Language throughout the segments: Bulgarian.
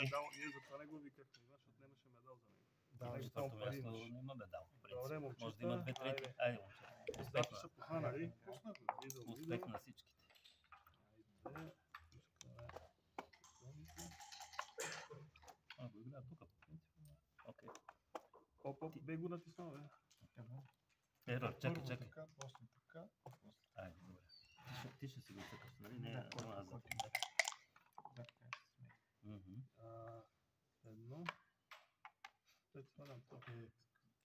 медал, ние за това не го викахме, защото нямаше медал за него. Да, четвърто място няма медал. Добре, момчета. Може да има 2/3. Айде, момчета. Издачи са похванали. Успех на всичките. Айде, Го играя тук, по принцип. Окей. Оп, бе го натиснал, бе. Ерор, чакай. Така, после така, после. Айде, добре. Ти ще си го цъкаш, нали? Не, аз да. Едно. След това нам това.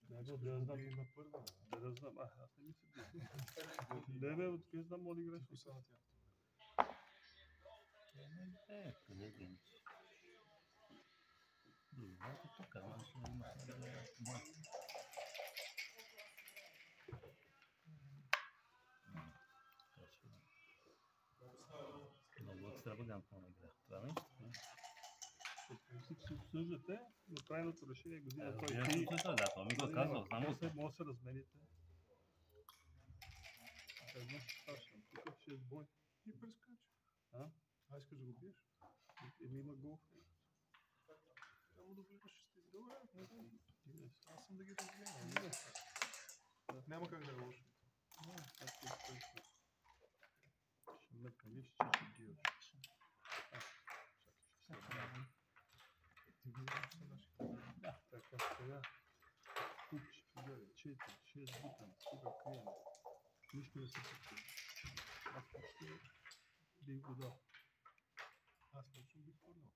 Не бе, да знам. На първа. Да знам, аз не мисля. Не бе, откъде знам, моли грешно. Къде ги имаш? Добре, тук, ама ще имаш бой. Много екстравагантна игра. Това нещо. Всички обсъждате, но крайното решение година, Да, това ми го казвал, знам го. Може да се размените. Едно ще стащам, тук ще е бой. И прескача. Искаш да го биеш? Има гол. Само да влизаш ще ти добре. Аз съм да ги разгледам. Няма как да е лошо. Ще мъкна, виж, че ще биеш. Ти видиш се наши. Да, така сега. Купиш, фигури, 4, 6 бутан, тук крием. Нищо не се случва. Аз почти бих го дал. Аз точно бих хвърлял.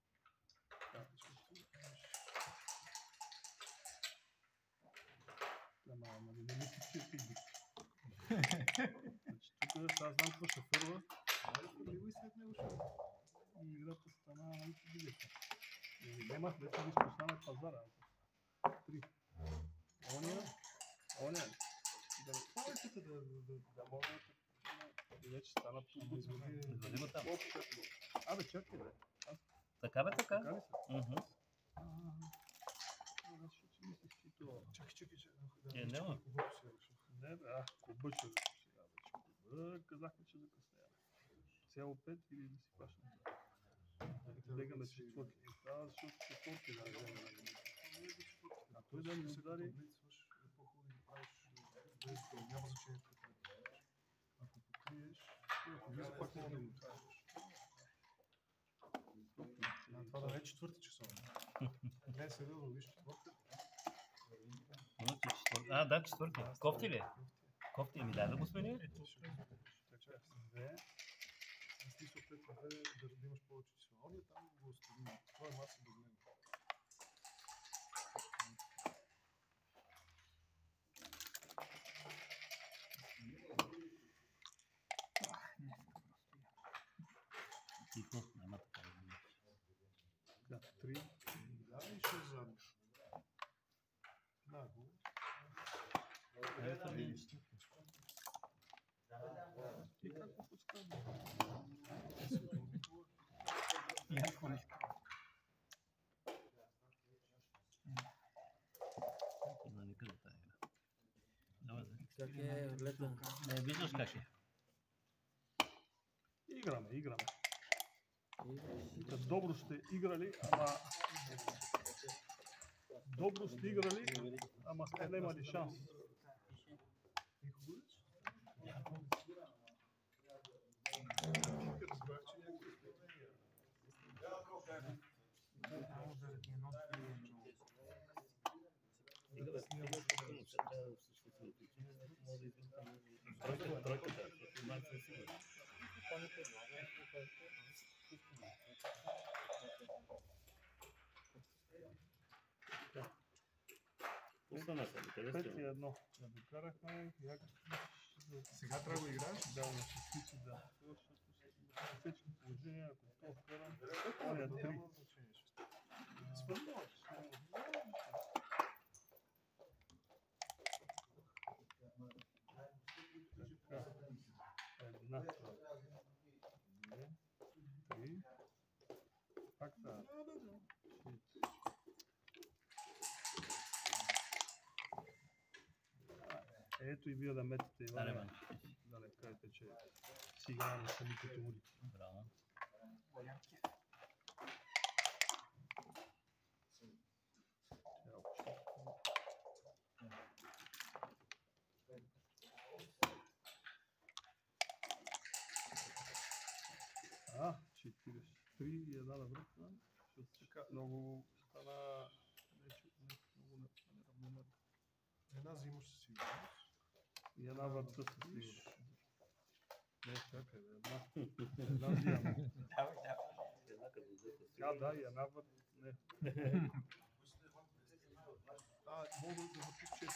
Ама не мислиш, че ти бих. Значи тук аз знам какво ще фърва. И след него ще. И играта стана малко билета. Нямах вече ги спусна на пазара. 3. Оня. Повечето Да мога и вече стана по Извади го там. Абе, чакай, бе. Така бе, така. Така ли са? Защото си мислиш, че това... Чакай. Няма. Не, бе, Куба ще реши сега вече. Куба, казахме, че закъснява. Цяло 5 или да си пашна. Бегаме четвърти. Това, защото четвърти да вземе. А той да ни удари... По-хубаво да ги правиш без гол. Няма значение какво правиш. Ако покриеш, ако влиза пак мога да го кажеш. Това да не е четвърти часов. Не, сериозно, виж четвърти. Да, четвърти. Кофти ли? Кофти, ми дай да го смени. Така, две. Аз мисля, да имаш повече числа. Оня там го оставим. Това е маса без него. Тихо, няма така. Да, 3. Да, и ще задно. Да, го. Ето ли? И как го подсказва? Има никъде тази игра. Давай, да. Как е лета? Не, виждаш как е. Играме. Добро сте играли, ама сте немали шанс. Остана се, къде 5-1. Да докарахме. Сега трябва да го играеш? Да, на шестици, да. Всички положения, ако това вкарам, оня 3. Свърнуваш. Една, две, три. Пак са. Ето и вие да метите, Иване. Да не кажете, че си играем сами като улици. Браво. 3 и една навратна. Много стана много неравномерно. Една взимаш със сигурност. И една върта със сигурност. Не, чакай, една взимам. Да, и една върта. Не. Мога да въртиш 4.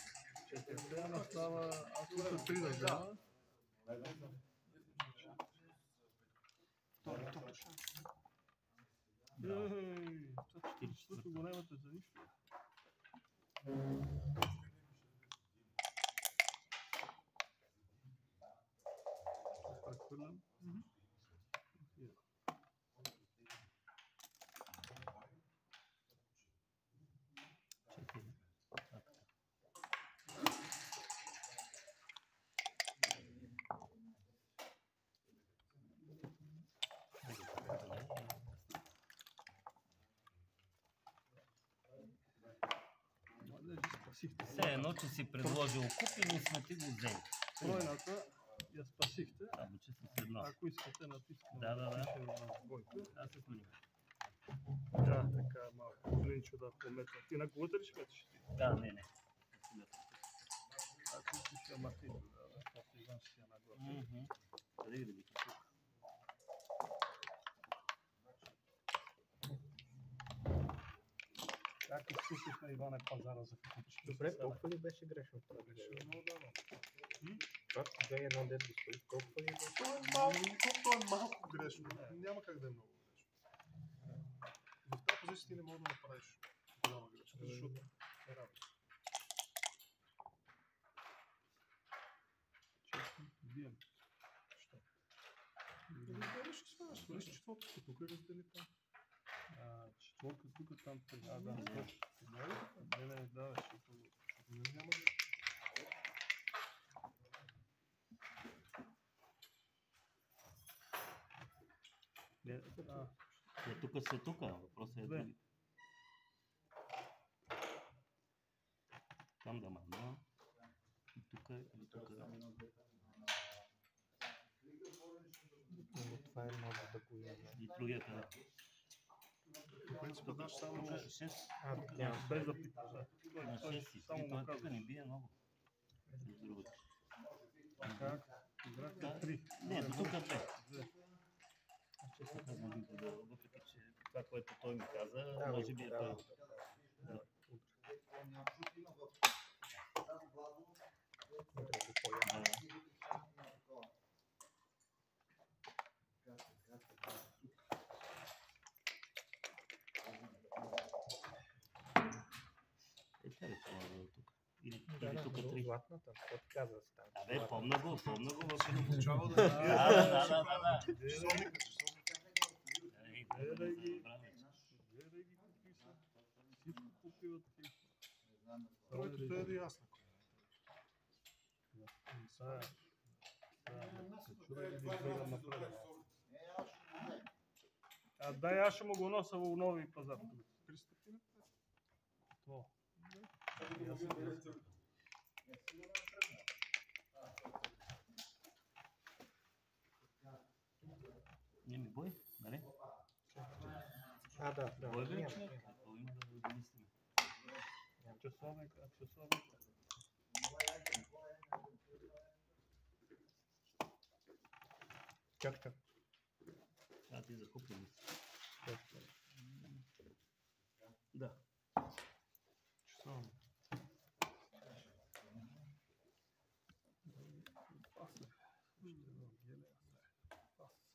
Четирна става, аз тук 3 да взема. Втори топ шанс. Защото го нямате за нищо. Прехвърлям. Все едно, че си предложил куп и не сме ти го взели. Тройната я спасихте. Само, че с едно. Ако искате, натискам. Да. Двойка. Аз се сменим. Да, така малко. Клинчо да помета. Ти на колата ли ще метиш? Да, не. Аз ще я мати. После Иван ще я нагласа. Къде да ги тук? Как изслушахме Иване пазара за купички? Добре, толкова ли беше грешно това? Беше много давно. Това 2-1 дет го стои, толкова ли беше? То е малко грешно. Няма как да е много грешно. В тази позиция ти не можеш да направиш голяма грешка, защото е работа. Бием. Що? Добре, ще сваляш. Свалиш четвъртата, тук раздели там. Четвърка тук, там три. Да. Не, да, защото Няма Тук са тук, въпросът е Две. други. Там да махна. И тук. Това е може да го има. И другия къде? по принцип даш само... Тук 6. Няма. без да питаш. На 6 и само му тук казваш. не бие много. С другото. Как? Играхте три. Не, до тук 2. Две. Аз честно казвам, въпреки че това, което той ми каза, може би е първо. Или тук 3. Златната, какво ти каза става? Абе, помна го, Получава да... Да. Часовника. Гледай ги какви са. Всичко покриват такива. Тройката е ясна. Дай, аз ще му го нося в нови пазар. 300 на 5. То. Не ми бой, нали? Да. Бой бе, Няма. човек. Какво има да мислим? Часовник. Чак. Ти закупи ли? Да. Часовник.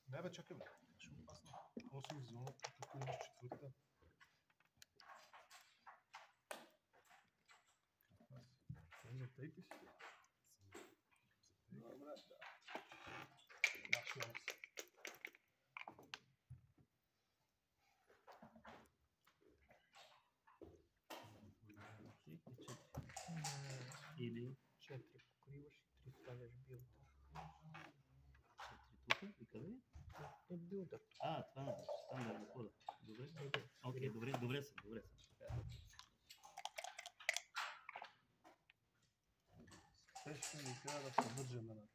Не бе, чакай бе. Ще опасно. 8 зона, тук имаш четвърта. Затейки си. Добре, да. Наш шанс. Или 4 покриваш и 3 слагаш билда. 4 тук и къде? Е билда. Това не там да го хода. Добре. Окей, добре съм. Също ни трябва да се вържем на 3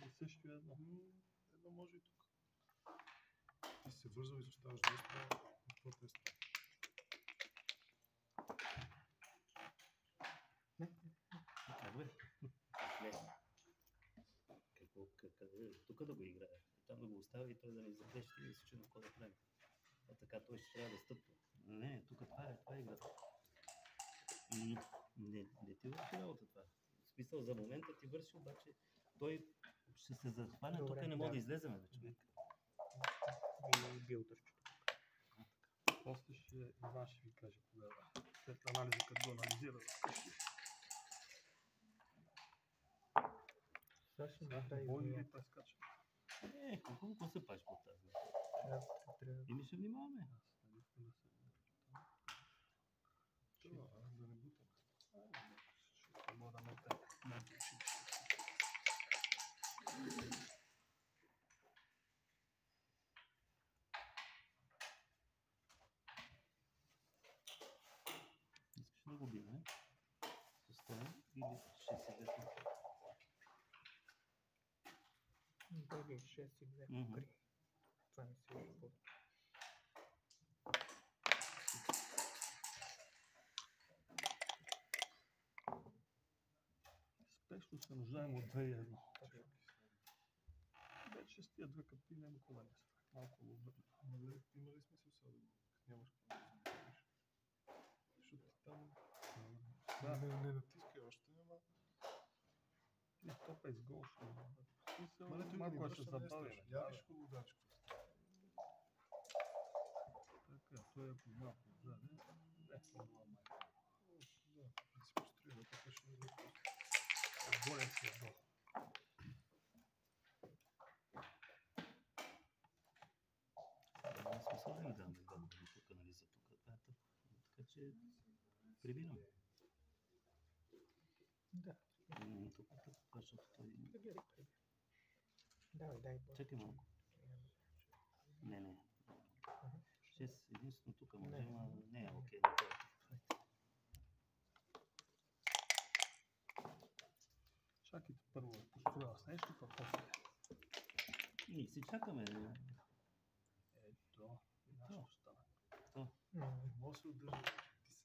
и също едно. Едно може и тук. Ти се вързал и изоставаш доста. Какво те става? Как бе? Не. Къде? Тук да го играе. Там да го остави и той да ни заплещи и всичко на какво да прави. А така той ще трябва да стъпва. Не, тук това е играта. Не ти върши работа това. В смисъл за момента ти върши, обаче той ще се захване, тук не мога да излезем, бе, човек. И билдърчето. После ще Иван ще ви каже тогава. След анализа, като го анализира вкъщи. Сега ще направи Бой вариант. или прескача? Колко се паш по тази? Трябва И ми ще внимаваме. Аз не искам да се... Това, да не бутаме. Ще мога да мета на училище. Искаш да го биме? С това или ще си дето? Дали 6 и 2 Мгм. покри. Това не се вижда по. Спешно се нуждаем от 2-1. Вече с тия две капи няма какво да не страх. Малко обърна. Има ли смисъл сега да го нямаш какво да направиш? Защото ти там не натискай още, ама... Не, топа изгол ще има. Ма не, той Малко ни ще връща, не е забавим. страшно. Я виж какво удавиш. Така, той е малко отзад. Не, това май. Да, да си построи, така ще не го Болен си е долу. Няма смисъл да им дам да гледам тук, нали, за тук. Това е тъпо. Така че прибирам. Да. Тук е тъпо, защото той... Прибери. Давай, дай бой. Чакай малко. Не. 6 единствено тук може, Не. ама не е окей. Не трябва. Чакайте първо да построя с нещо, па после. Ние си чакаме. Ето, нашето стана. Може да се удържа.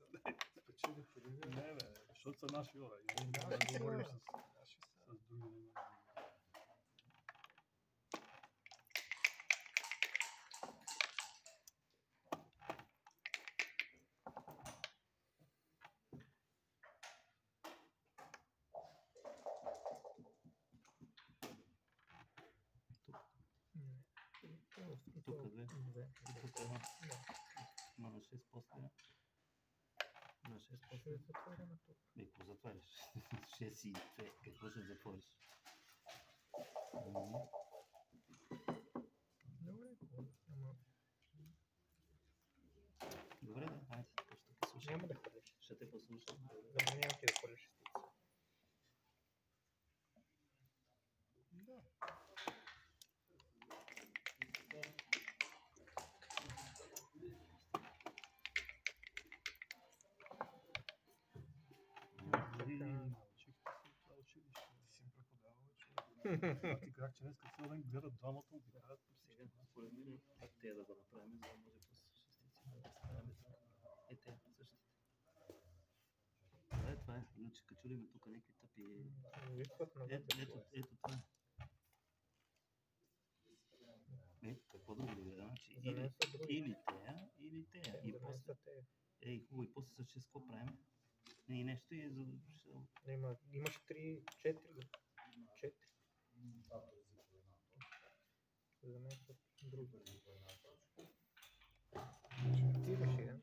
Ти са, спечели преди Не, бе, защото са наши хора. И Да, да ще говорим трябва. с други. Тук две. Тук едно. На 6 после. На 6 Ще после. затворим тук. Какво затваряш? 6 и 2. Какво ще затвориш? Добре, ама Добре, да. Айде, ще те послушам. няма да хвърлиш. Ще те послушам. Забранявам ти да хвърлиш шестица. Да. Дори научихте се това училище. Ти си им преподавал, човек. А ти казах, че днес цял ден гледат двамата, обикалят по Сега, според мен, как те да го направим, за да може с шестици да ставаме тук. Те, същите. Това е. Иначе качулиме тук някакви тъпи. Виждат на Ето това. Какво да го доведа? Значи, За мен са други. или тея. И За мен после, са те. хубаво, и после с 6 какво правим? И нещо и за... Имаш 3, 4. 4. За мен са други. Ти имаш един.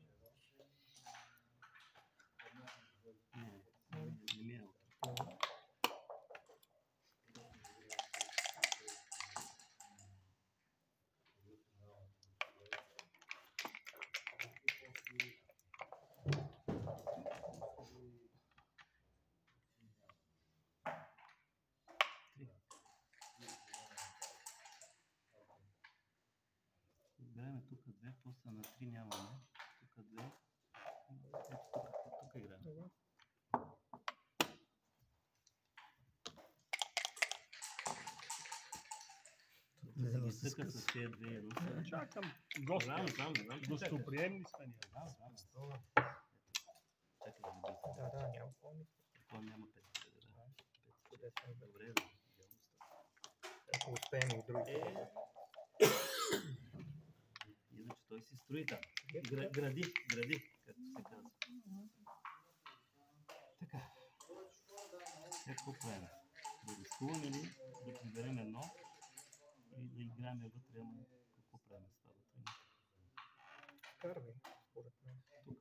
Не ми е окей. Изтъка с тези две. Чакам Знам, гости. знам, че чакаш. Гостоприемни сме ние. Стола. Чакай да ги бързам. Да, няма помни. Това няма 5 хиляди. Чудесно. Добре, да. Ако успеем и други. Иначе той си строи там. Гради, както се казва. Така. Какво правим? Да рискуваме ли да приберем едно и да играем вътре, ама какво правим с това вътре? Карвай, според мен. Тук.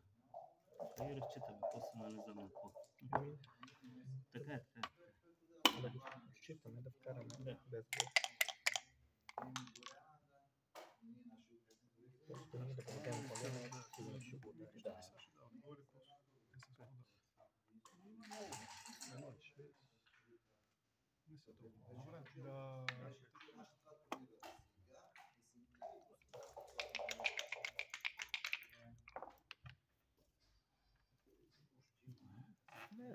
И разчитаме, после налезам на какво. Така е. Да го считаме, да вкараме Да. без гол. Просто ние да бъдем по-лесно, сигурно ще го удариш. Да. Добре, да.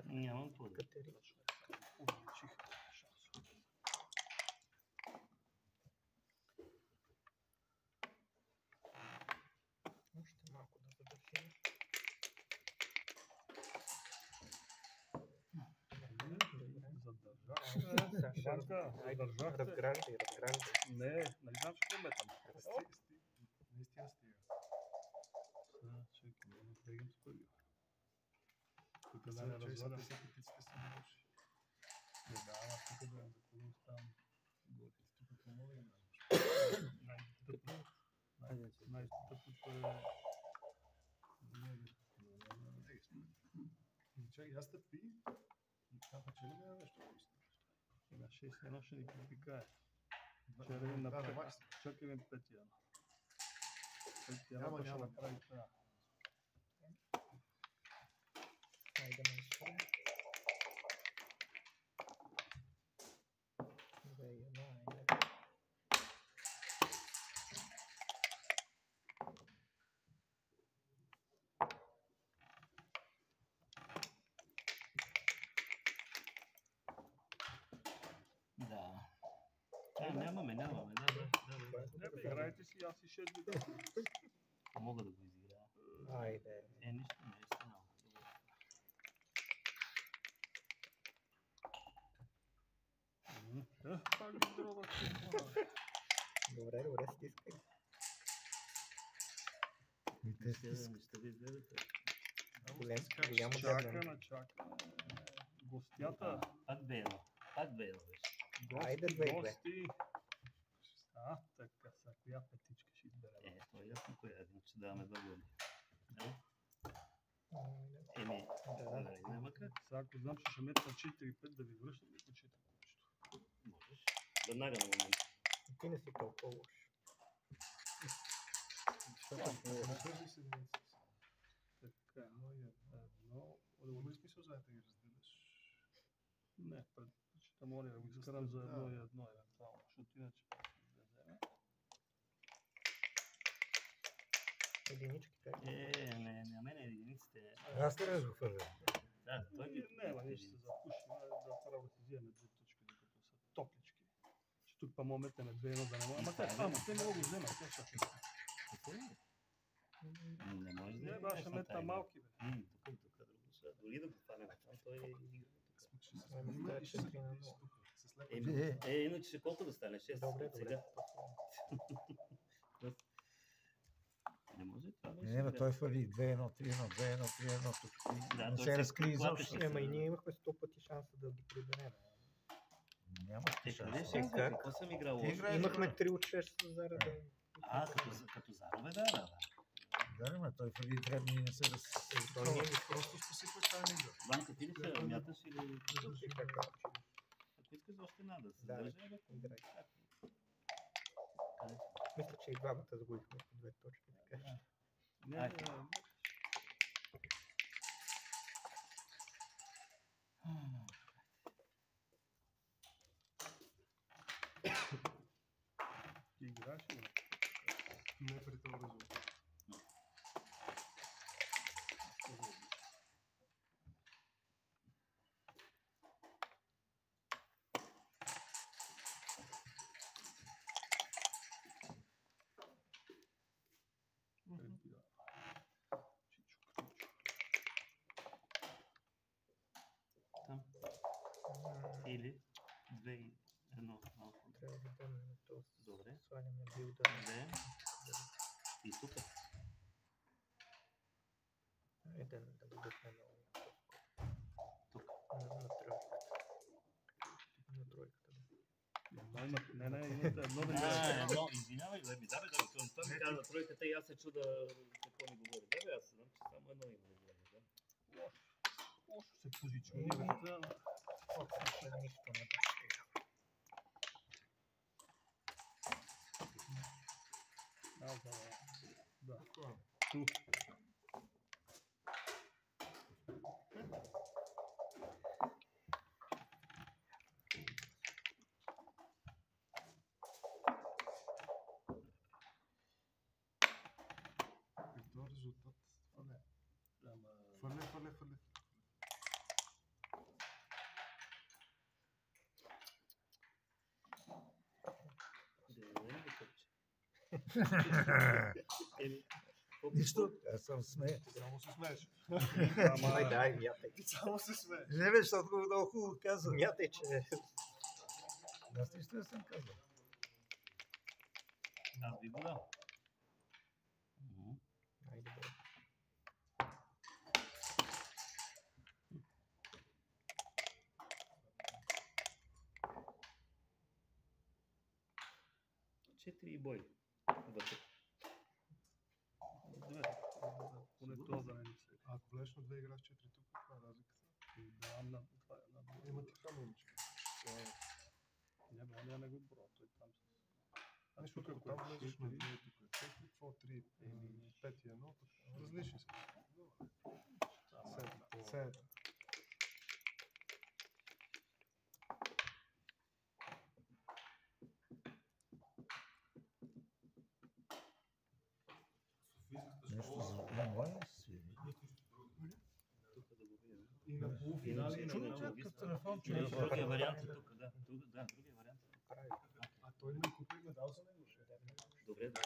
Нямам какво да. Катерич. Увеличих шансовете. Още малко да задържим. Задържах. Шанка, задържахте. Разграждай. Не, нали знам, че метам. Наистина стига. Чакай, да напрегам с първия. Тук да не Чай са разваля. тези петиците са лоши. Не, да, ама тук да заколим там. Тук какво мога да имаш? Най-тъпото е... Чакай, аз тъпи. И това печели ли нещо? На 6-1 ще ни припикае. Вчера на 5. Чакай 5-1. 5-1 ще направи това. Айде на изхода. 2-1, айде. Да. Нямаме. Да. Играйте си, аз и 6 вида. Мога да го изиграя. Айде. Нищо не е станало. Пак ги дробах. Добре, стискай. Ще ви изгледате. Голямо Чакаме. Гостята. Пак 2-1 беше. Айде, 2-2. Гости. Така са, коя петичка ще изберем? То е ясно коя, иначе даваме 2 голи. Айде. Няма как. Сега ако знам, че ще метна 4-5 да ви връщам и почитам нещо. Можеш. Веднага на момент. Ти не си толкова лош. Така, едно. Има ли смисъл заедно да ги разделиш? Не, предпочитам моля да го изкарам за 1-1 евентуално, защото иначе да вземе. Единички как? Не, на мен единиците. Аз не го хвърля. Да, той ги Не, ние ще се запушим, да първо да си вземем 2 точки, докато са топлички. Че тук па момента на 2-1 да не мога. Ама те не мога да вземат, те ще. Не може да Не, баш ще метна малки, бе. Тук друго са. Дори да го хванем там, той е игра. Иначе колко да стане? 6 Добре. сега. Не може това беше. Не, той фали 2-1, 3-1, 2-1, 3-1. Тук Да, не той се се разкри клатеше. изобщо. Ама и ние имахме 100 пъти шанса да ги приберем. Няма Къде шанс. ще как? какво съм играл Ти лошо? играеш Имахме добре. 3 от 6 заради. Като зарове, да. Да, ма той фали дребни и не се Той ние ги Просто спасихме тази игра. Ванка, ти ли се мяташ или... просто така. Ако искаш още една да се Да, държа, играй. Къде? Мисля, че и двамата загубихме по 2 точки. Така. Не, ти играеш ли? Не при този резултат. Чичо. Там. Или 2-1 алфа. Трябва да дадем на то. Добре. Сваляме билда. 2. И тук. Да го бутне много. Тук. На тройката. На тройката, да. Не, имате едно да Едно, извинявай, да ми това ми каза тройката и аз се чуда какво ми говори. Да, бе, аз знам, че само едно има да говори, да. лошо се позиционирате. Нищо не беше. Да. Ту. Какъв резултат? Фърля. Нищо, аз съм смея. Само се смееш. Дай, мятай. Само се смееш. Не бе, защото го много хубаво каза. Мятай, че... Аз нищо не съм казал. Аз би го дал. Айде, бе. Четири и бой. Вътре. Поне това да не ни се. Ако влезеш на две игра с 4 тук, каква е разликата? Това е една. Има ти каменче. Не го бро, той там с... Нещо, ако там влезеш на две тук, 4, какво, 3, 5 и 1, различни са. Седем. Нещо за онлайн си. И на полуфинали, и на Чули финал. някакъв телефон, че Другия вариант е тук, да. Другия вариант е тук. А той ми купи медал за него. Добре, да.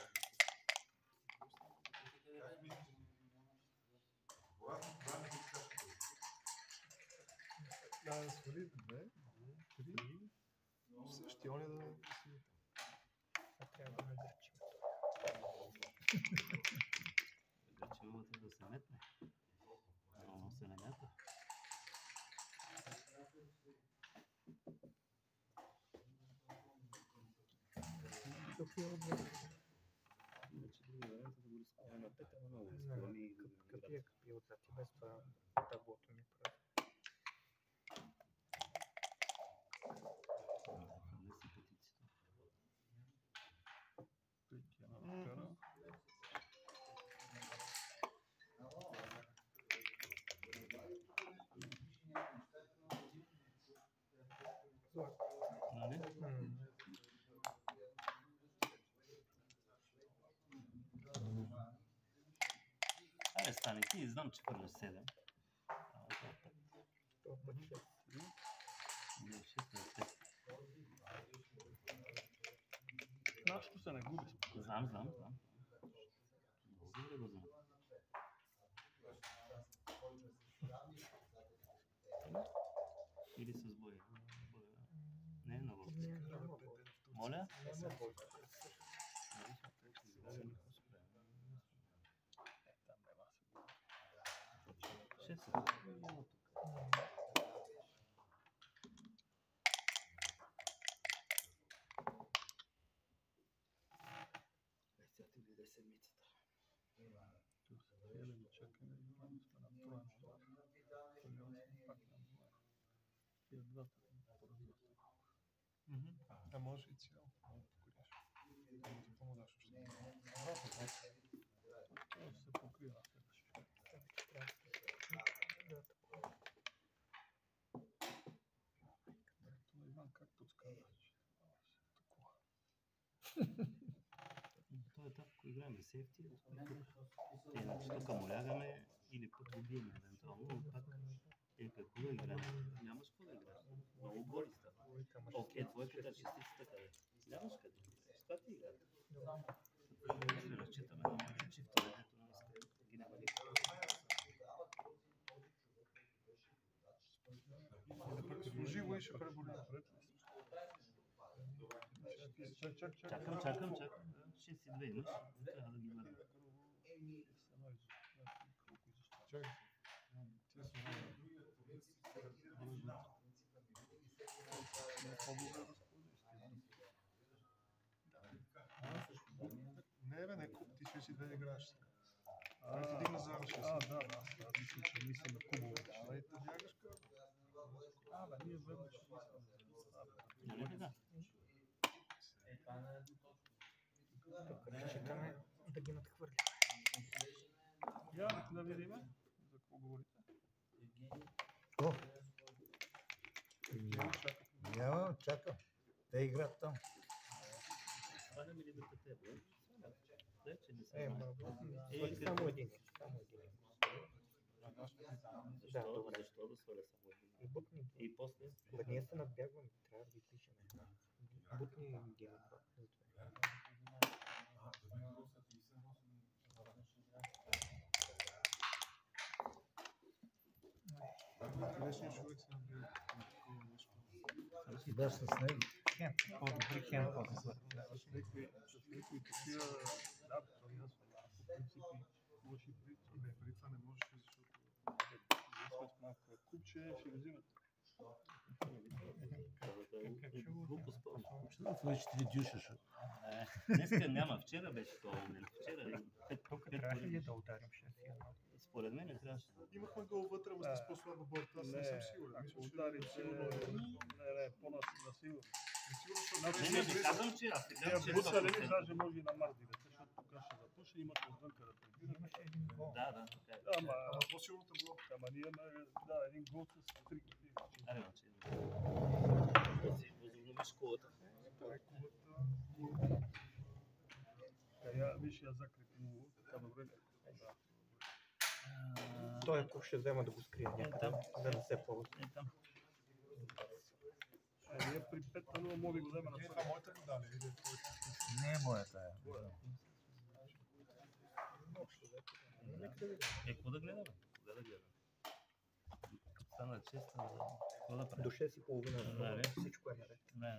Да свали 2, 3. Същия он е да си. Трябва да нагърчим. Вече имате да се метне. Но се не мята. Иначе другия вариант е да го рискуваме на 5, ама много рискуваме и Капия отзад и без това таблото ми прави. не си петиците. Нали? Айде стане, ти знам, че хвърляш 7. Това път 6. Не, 6 на 5. Нашето се не губи. Знам. Много добре го знам. Или с бой. Не, на бой. Моля? А може и цяло. Ама ти помогаш още. Се покрива. Иван, как подсказваш? То е така, ако играем сейфти, иначе тук му лягаме или пък го бием евентуално, но пак какво да играем? Нямаш какво да играеш. Много боли става. Окей, двойката, шестицата къде? Нямаш къде. Това ти играе. Ще разчитаме на мача, че в това ще пребори. Чак. Чакам. 6-2 имаш. Трябва да ги върна. Чакай. Ти си Не, бе, не куп, ти ще си да играеш сега. Ай, ти дигна заедно ще си. Да. Мисля на кубове. Ай, ти бягаш къде? Бе, ние веднъж. Нали така? Разчитаме да ги надхвърли. Я да видим за какво говорите. О! Няма, чакам. Те играят там. Сваляме ли да те бе? Вече не Е, съм. само един. Защо да сваля само един? И бутни. И после? Ние се надбягваме, трябва да ги пишем. Бутни ги Интересният човек се набира на такова нещо. Беше с него. По-добри хем, С някои такива, да, това ми по принцип лоши принципи. Не, преди това не можеш, защото С малко купче ще го взимат. Глупост пълна. Твои 4 дюшаш. Днеска няма. Вчера беше това момент. Вчера Тук трябваше ли да ударим 6-1? според мен не трябваше да. имахме гол вътре, ама сте с по-слаба борта, аз не съм сигурен. Ако Мисля, че ударите, сигурно не, по-насилно. Сигурно, Не, не казвам, че аз Тия казвам, че бусали даже може и на Марс дирете, защото тук ще запуши, имат отвънка да прибират. Имаше един гол. Да, така е. Ама, по-силното било. ние имаме, един гол с 3 копии. Аре, мълчи. Да си възобновиш колата. Виж, я закрепи много, така добре ли? Той куп ще взема да го скрие някъде, да не се ползва. Там. Ние при 5-0 може да го вземе на Това първи. моята ли дали? Или Не е моята. Какво да гледаме? Кога да гледаме? Стана честа за... Какво да До правим? 6:30 всичко е наред. Не.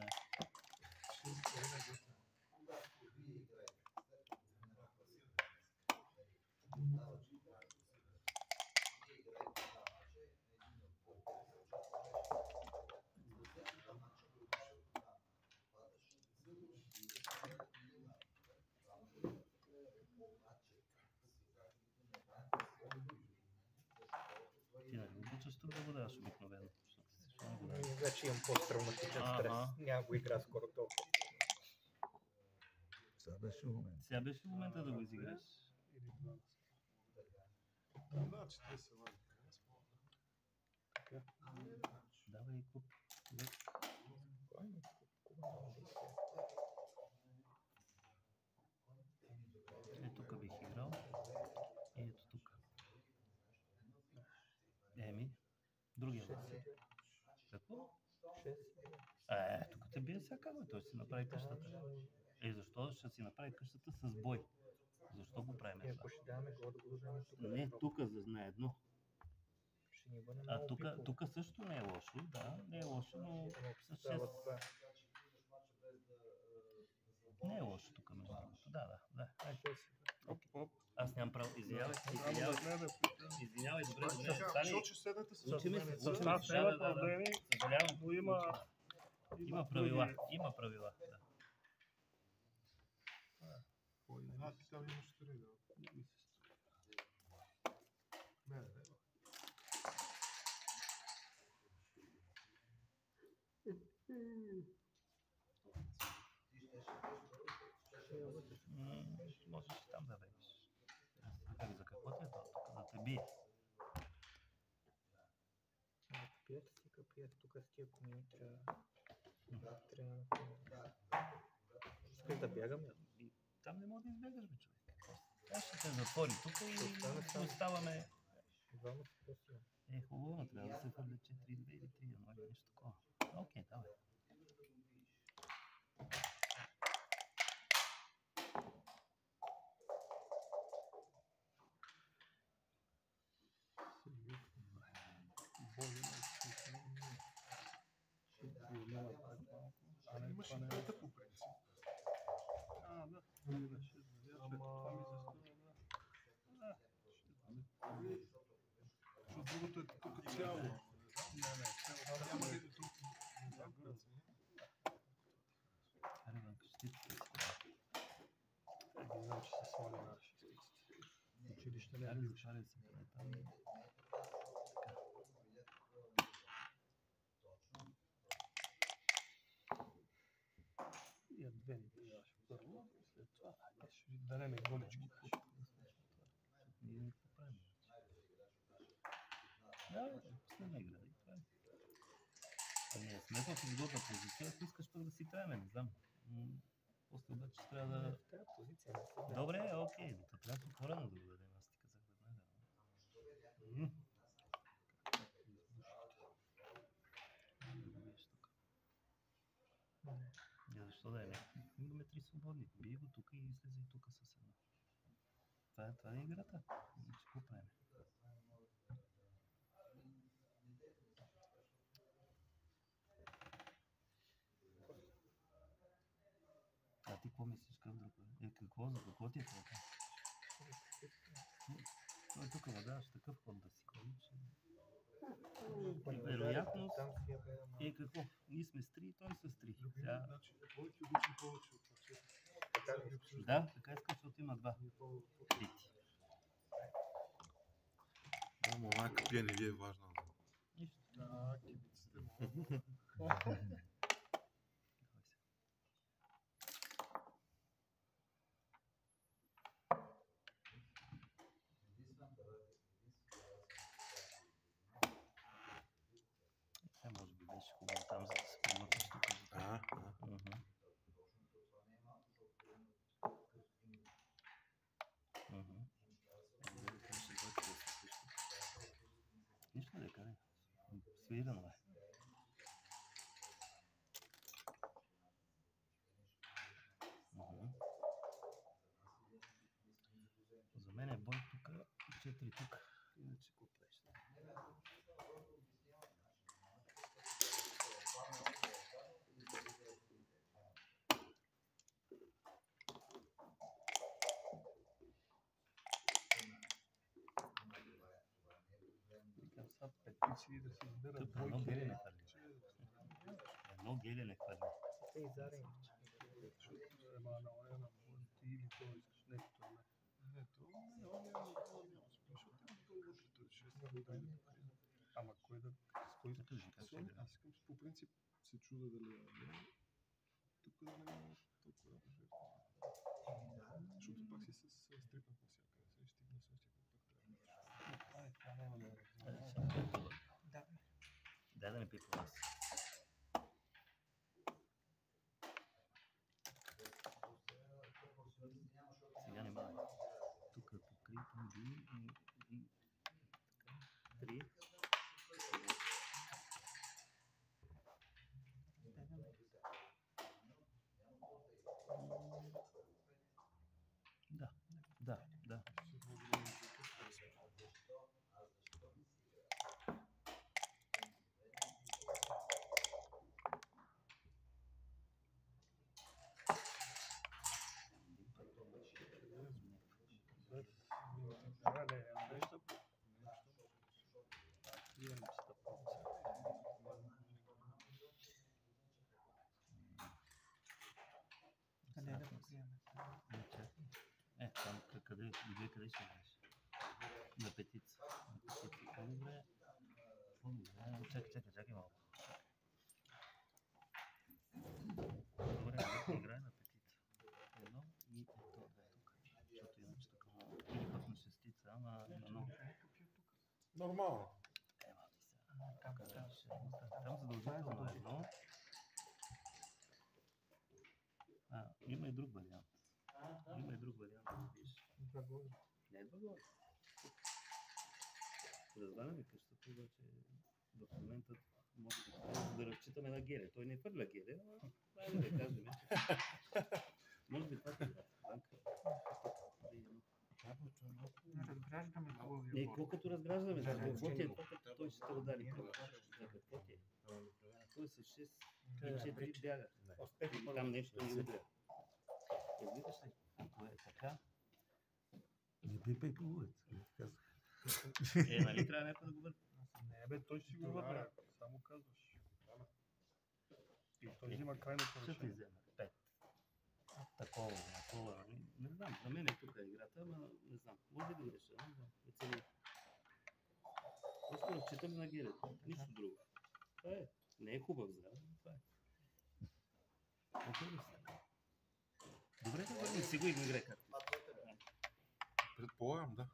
Ти не го обичаш тук да го даваш обикновено. Вече имам посттравматичен стрес. Няма го игра скоро толкова. Сега беше момент. Сега беше в момента да го изиграеш. Да, че те се лади. Давай куп. Тук бих играл. И ето тук. Другия въпрос. Какво? Тук те бие всяка, бе. Той си направи къщата. Защо ще си направи къщата с бой? Защо го правим това? Ако ще даваме гол да го вземем тук. Не, тук на едно. Ще ни бъде много пиково. Тук също не е лошо, да, не е лошо, но с 6. Не е лошо тук, между другото. Да. Аз нямам право. Извинявай, добре. Защото ще седнете с Учиме се. Съжалявам, но Има правила. Да. ти там имаш 3, да. Не. Можеш там да бъдеш. За какво ти е това? Тук да те бие. Капият тук с тия комини трябва искаш да бягаме? Там не мога да избягаш, бе, човек. Аз ще те затвори тук и оставаме. Хубаво, но трябва да се хвърля 4-2 или 3-1 или нещо такова. Окей, давай. е като цяло. Няма да иде толкова. Аре, банка, щитите си. Не знам, че се свали наши скиците. Училище не е Аре, бивше. аре, се прави там. И две ни трябваше първо, след това ще ви дареме голички. Ние не поправим. Да, последна игра. И това е. Не, сме в изгодна позиция, ако искаш пък да си трайме, не знам. После обаче трябва да... В тази позиция не се Добре, окей, но трябва отворено да го дадем, аз ти казах веднага. Защо да е? Имаме 3 свободни. Бий го тук и излезе и тук с едно. Това е играта. Какво правим? А ти какво мислиш? Какъв друг? Какво? За какво ти е това? Той тук въдаваш такъв ход да си ходи, че... Вероятност е какво? Ние сме с 3 и той с 3. Сега... Значи, повече обичам повече от това. Да, така искам, защото има 2. Трити. Да, но майка пие не ви е важна. Нищо. Да, кибиците Може би беше хубаво там, за да се подготвиш тук. Нищо да кажа. Свирено е. За мен е бой тук, 4 тук. Иначе какво правиш? Са петици да си изберат Тук едно геле не двойки. хвърли. Едно геле не хвърли. Те и зарени. Ема на оня на ти или то искаш нещо. Не, то няма, защото има долу вътре, Ама кой да... С кой да Кажи как ще Аз игра. искам, по принцип се чуда дали тук да не има толкова жертва. Защото пак си с стрипнат навсякъде. Се стигна пак трябва. Това няма да разбира. Да. Дай да не пипа вас. Сега не бавай. Тук покри, там би и... Три. Да. Къде да покрием? Там къде ще играеш? На петица. По-добре. Чакай малко. Добре, играй на петица. Едно и ето тук. Защото иначе тук или пък на шестица, ама на много. Нормално. Там задължително е едно. Има и друг вариант. Виж. Не е два гола. Разваляме къщата, обаче в момента може да разчитаме на геле. Той не хвърля геле, но да кажем. Може би това е банка. Разграждаме хубавия борт. Какво като разграждаме? Какво ти е това, като той ще те удари? Какво ти е? Той с 6 и 4 бяга. Там нещо ни удря. Виждаш ли? Това е така. Не пипай половец. Нали трябва някой да го върти? Не, бе, той си го Това вътре. е. Само казваш. И той взима крайното Ще ти решение. взема 5. Такова, такова. Не знам, за мен е тук играта, ама не знам. Може да греша, не знам. Не цели. Просто разчитам на гирето. Нищо друго. Това е. Не е хубав за. Това е. Окей ли сте? Добре, да върнем си го и го играй както. Предполагам, да.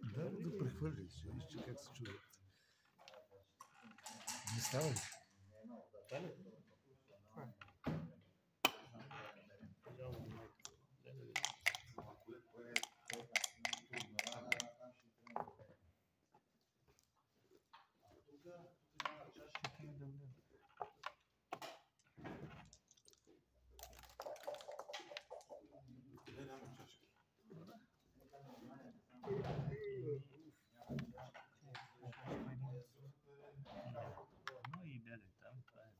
Да, да прехвърли. Ще вижте как се чудят. Не става ли? Това ли? Жалко, майко. Дай да видим. No и бягай там, това е.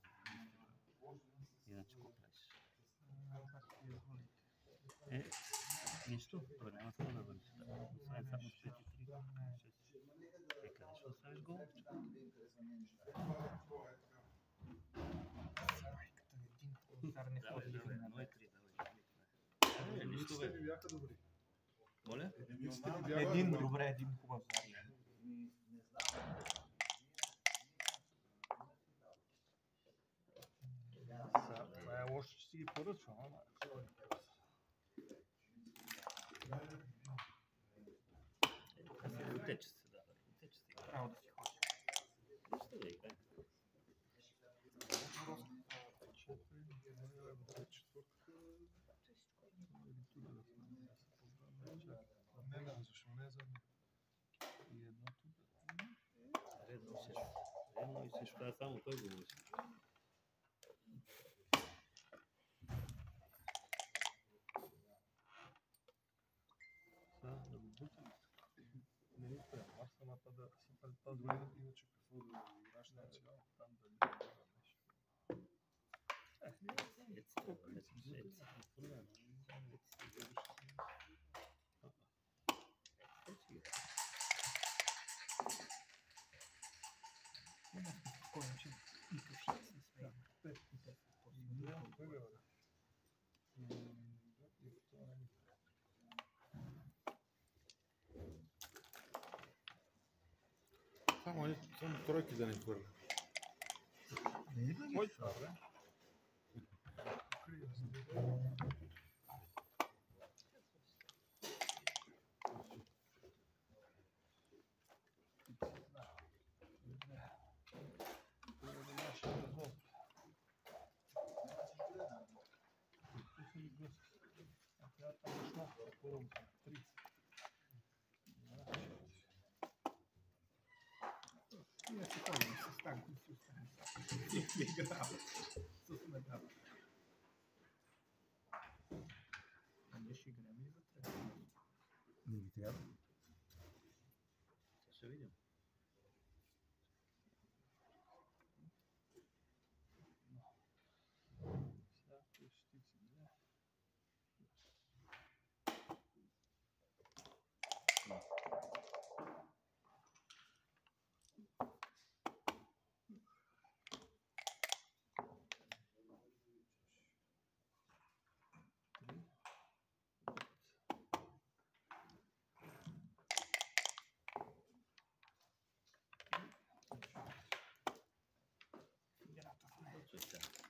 Иначе го правиш. Нищо, то няма какво да върши. Освен само 4-3. Къде ще оставиш гол? Удар не Давай, ходи. давай, 1-3, давай. Нищо Единиците бе. ми бяха добри. Моля? Единиците ми бяха Един, добри. добре, един хубав удар. Това е лошо, че си ги поръчвам, ама. Утече се, да. Утече се. Право да си ходи. Нищо да играй. Не, защо не е задно? Редно и също. Редно и също. Това само той го може. Да го бутам. Не искам, аз самата да се предпазвам. Иначе какво да играш на цяло? Там да не правя нещо. Спокойно, че никакъв шанс не сме имали. Само тройки да не хвърля. Кой това, бе? Ние си ходим с Станко и си останем. Всеки е играл с медал. Ние ще играем и вътре. Не ви трябва. Ще видим.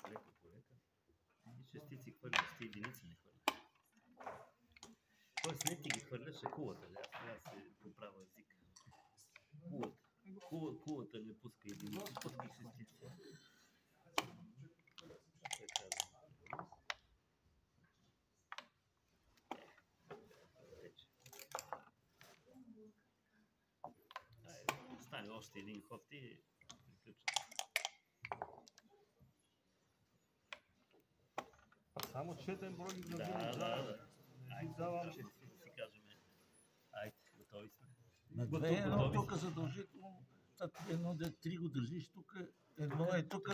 Леко по лека. И шестици хвърляш, ти единици не хвърляш. Тоест не ти ги хвърляш, а кулата. Аз се поправя език. Кулата не пуска единици, пуска шестици. Стане още един ход и приключва. Само четен брой ги Да, забирам. да. Айде, давам. ще си кажем. Айде, готови сме. На 2-1 тук задължително. Едно де 3 го държиш тук. Едно е тук,